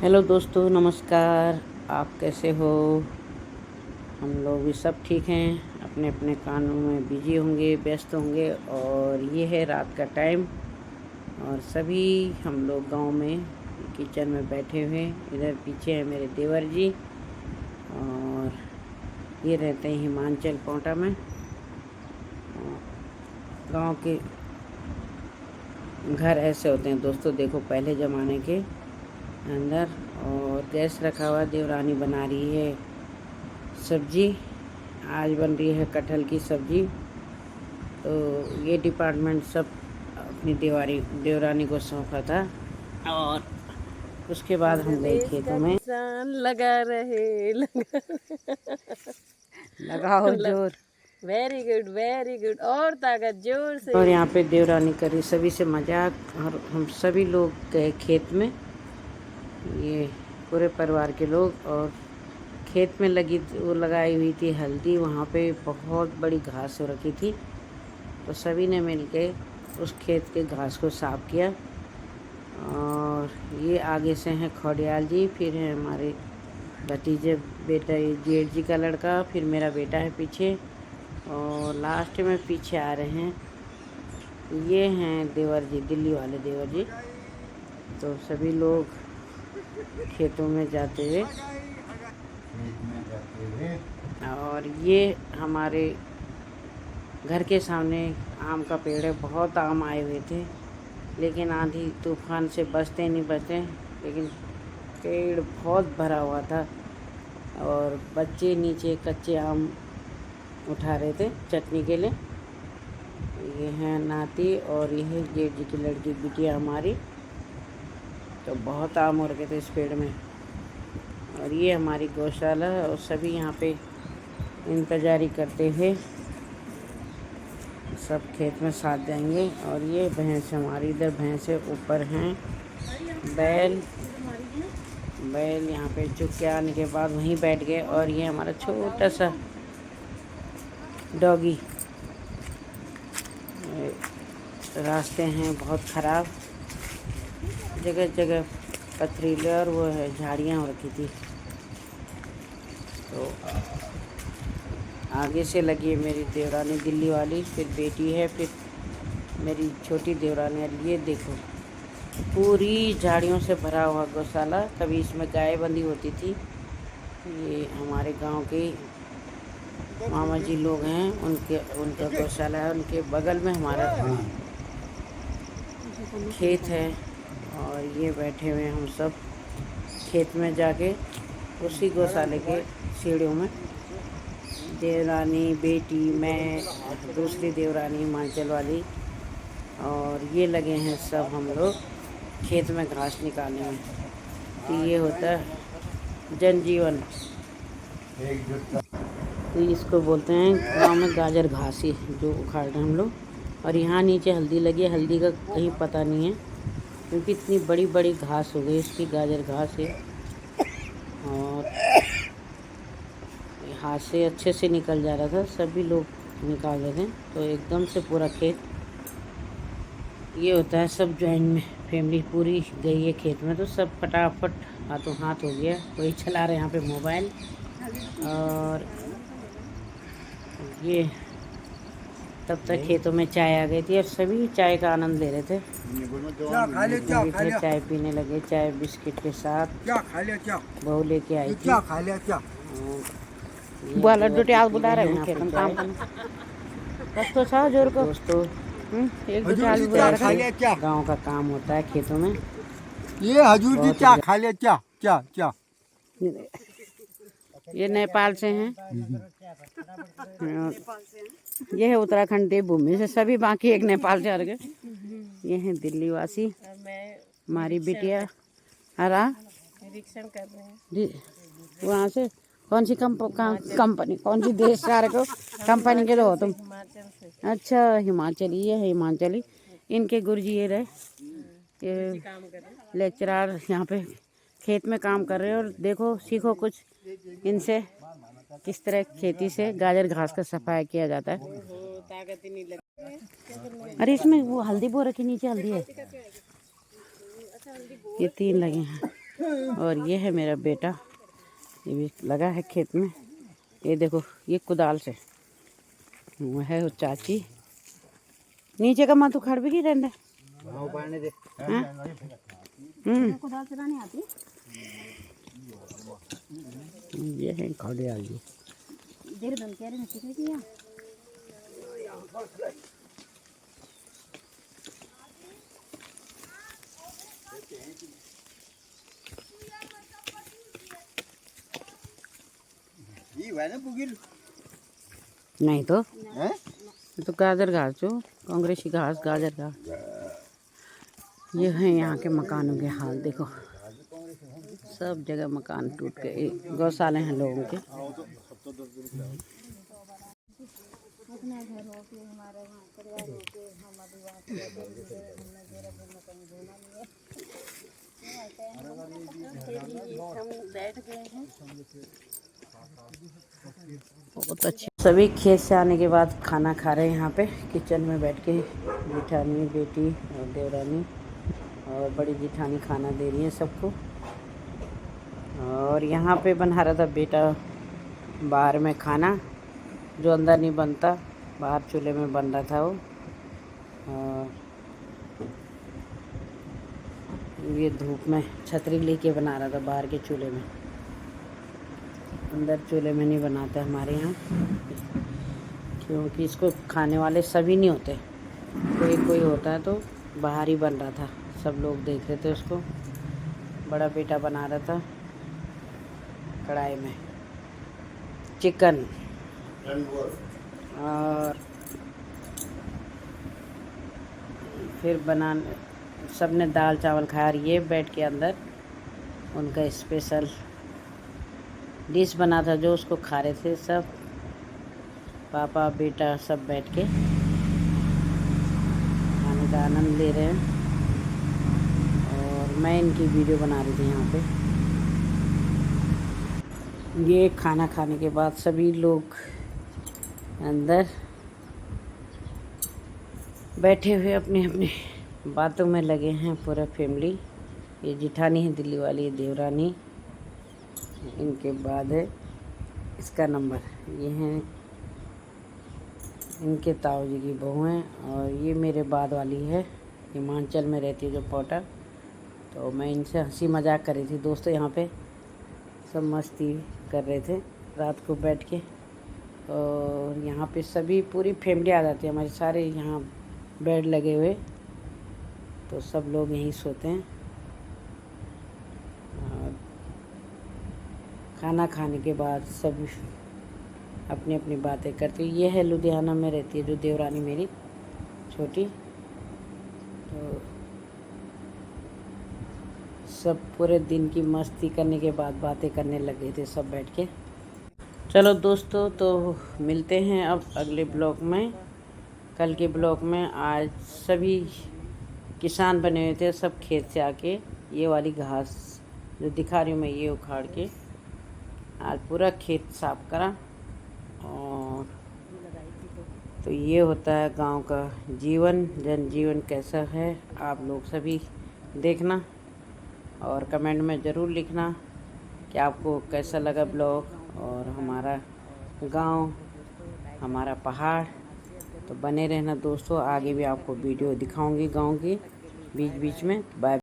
Hello दोस्तों, नमस्कार। आप कैसे हो? हम लोग भी सब ठीक हैं, अपने अपने कामों में बिजी होंगे, व्यस्त होंगे। और ये है रात का टाइम और सभी हम लोग गांव में किचन में बैठे हुए। इधर पीछे है मेरे देवर जी और ये रहते हैं हिमाचल पोंटा में। गांव के घर ऐसे होते हैं दोस्तों, देखो पहले ज़माने के अंदर। और गैस रखा हुआ, देवरानी बना रही है सब्जी। आज बन रही है कटहल की सब्जी। तो ये डिपार्टमेंट सब अपनी देवरानी को सौंपा था। और उसके बाद हम गए खेतों में। लगा रहे लगाओ जोर। वेरी गुड और ताकत जोर से। और यहाँ पे देवरानी करी सभी से मजाक। और हम सभी लोग गए खेत में, ये पूरे परिवार के लोग। और खेत में वो लगाई हुई थी हल्दी, वहाँ पे बहुत बड़ी घास हो रखी थी। तो सभी ने मिलके उस खेत के घास को साफ किया। और ये आगे से हैं खौडियाल जी, फिर है हमारे भतीजे बेटा, ये जेठ जी का लड़का, फिर मेरा बेटा है पीछे। और लास्ट में पीछे आ रहे हैं, ये हैं देवर जी, दिल्ली वाले देवर जी। तो सभी लोग खेतों में जाते हुए। और ये हमारे घर के सामने आम का पेड़ है, बहुत आम आए हुए थे, लेकिन आंधी तूफान से बचते नहीं बचे। लेकिन पेड़ बहुत भरा हुआ था और बच्चे नीचे कच्चे आम उठा रहे थे चटनी के लिए। ये है नाती और ये है जेठ जी की लड़की बिटिया हमारी। तो बहुत आम हो रखे थे इस पेड़ में। और ये हमारी गौशाला है और सभी यहाँ पे इंतजारी करते हुए सब खेत में साथ जाएंगे। और ये भैंस हमारी, इधर भैंसे ऊपर हैं। बैल यहाँ पे चुग के आने के बाद वहीं बैठ गए। और ये हमारा छोटा सा डॉगी। रास्ते हैं बहुत ख़राब, जगह जगह पथरीले और वो है झाड़ियाँ हो रखी थी। तो आगे से लगी है मेरी देवरानी दिल्ली वाली, फिर बेटी है, फिर मेरी छोटी देवरानी। और ये देखो पूरी झाड़ियों से भरा हुआ गौशाला। कभी इसमें गाय बंधी होती थी। ये हमारे गांव के मामा जी लोग हैं, उनका गौशाला है। उनके बगल में हमारा खेत है। और ये बैठे हुए हम सब खेत में जाके उसी गौशाले के सीढ़ियों में, देवरानी, बेटी, मैं, दूसरी देवरानी हिमाचल वाली। और ये लगे हैं सब हम लोग खेत में घास निकालने में। तो ये होता है जनजीवन। तो इसको बोलते हैं गांव में गाजर घास, ही जो उखाड़ रहे हैं हम लोग। और यहाँ नीचे हल्दी लगी है, हल्दी का कहीं पता नहीं है क्योंकि इतनी बड़ी बड़ी घास हो गई इसकी, गाजर घास है। और हाथ से अच्छे से निकल जा रहा था, सभी लोग निकाल रहे थे। तो एकदम से पूरा खेत, ये होता है सब ज्वाइन में, फैमिली पूरी गई है खेत में। तो सब फटाफट हाथों हाथ हो गया। कोई चला रहे यहाँ पे मोबाइल। और ये तब तक खेतों में चाय आ गई थी और सभी चाय का आनंद ले रहे थे। चाय पीने लगे, चाय बिस्किट के साथ। बहू लेके आई थी। बुला रहे हैं काम दोस्तों, जोर को दोस्तों, एक दो चाय बुला रहे। गाँव का काम होता है खेतों में। ये हजूर जी क्या खा लिया? क्या क्या क्या? ये नेपाल से हैं। ये है उत्तराखंड देवभूमि से सभी, बाकी एक नेपाल से आ गए। ये है दिल्ली वासी, हमारी बिटिया। हरा निरीक्षण कर रहे हैं जी। वहाँ से कौन सी कंपनी, कौन सी देश से आ रहे हो? कंपनी के हो तुम? हिमाचल से। अच्छा, हिमाचली। ये है हिमाचली। इनके गुरुजी ये रहे, ये लेक्चरर यहाँ पे खेत में काम कर रहे हैं। और देखो, सीखो कुछ इनसे, किस तरह खेती से गाजर घास का सफाई किया जाता है। ताकत ही नहीं लगती। अरे इसमें वो हल्दी बो रखी, नीचे हल्दी है। ये 3 लगे हैं। और ये है मेरा बेटा, ये भी लगा है खेत में। ये देखो ये कुदाल से, वो है वो चाची नीचे का माथू खड़ भी की रहने कुदाल चलाने आती ये है खड़े आलू। देर दम कह रहे हैं ठीक है क्या नहीं तो तो गाजर घास जो कांग्रेसी घास गाजर घास। ये है यहाँ के मकानों के हाल देखो, सब जगह मकान टूट गए। गौशाले हैं लोगों के। बैठ गए हैं बहुत अच्छे। सभी खेत से आने के बाद खाना खा रहे हैं यहाँ पे किचन में बैठ के। जेठानी बेटी और देवरानी और बड़ी जेठानी खाना दे रही है सबको। और यहाँ पे बना रहा था बेटा बाहर में खाना, जो अंदर नहीं बनता, बाहर चूल्हे में बन रहा था वो। और ये धूप में छतरी लेके बना रहा था बाहर के चूल्हे में, अंदर चूल्हे में नहीं बनाते हमारे यहाँ, क्योंकि इसको खाने वाले सभी नहीं होते, कोई कोई होता है। तो बाहर ही बन रहा था, सब लोग देख रहे थे उसको। बड़ा बेटा बना रहा था कढ़ाई में चिकन। और फिर सबने दाल चावल खाया। और ये बैठ के अंदर उनका स्पेशल डिश बना था जो उसको खा रहे थे सब, पापा बेटा सब बैठ के खाने का आनंद ले रहे हैं। और मैं इनकी वीडियो बना रही थी यहाँ पे। ये खाना खाने के बाद सभी लोग अंदर बैठे हुए अपने अपने बातों में लगे हैं, पूरा फैमिली। ये जिठानी है दिल्ली वाली, ये देवरानी, इनके बाद है इसका नंबर। ये हैं इनके ताऊ जी की बहू हैं। और ये मेरे बाद वाली है, हिमाचल में रहती है जो पोटा। तो मैं इनसे हंसी मजाक कर रही थी दोस्तों, यहाँ पे सब मस्ती कर रहे थे रात को बैठ के। और यहाँ पे सभी पूरी फैमिली आ जाती है हमारे, सारे यहाँ बेड लगे हुए, तो सब लोग यहीं सोते हैं। और खाना खाने के बाद सब अपनी अपनी बातें करते। ये है लुधियाना में रहती है जो देवरानी मेरी छोटी। तो सब पूरे दिन की मस्ती करने के बाद बातें करने लगे थे सब बैठ के। चलो दोस्तों, तो मिलते हैं अब अगले ब्लॉग में, कल के ब्लॉग में। आज सभी किसान बने हुए थे, सब खेत से आके ये वाली घास जो दिखा रही हूँ मैं, ये उखाड़ के आज पूरा खेत साफ करा। और तो ये होता है गांव का जीवन, जनजीवन कैसा है, आप लोग सभी देखना और कमेंट में ज़रूर लिखना कि आपको कैसा लगा ब्लॉग और हमारा गांव, हमारा पहाड़। तो बने रहना दोस्तों, आगे भी आपको वीडियो दिखाऊंगी गांव की बीच बीच में। बाय।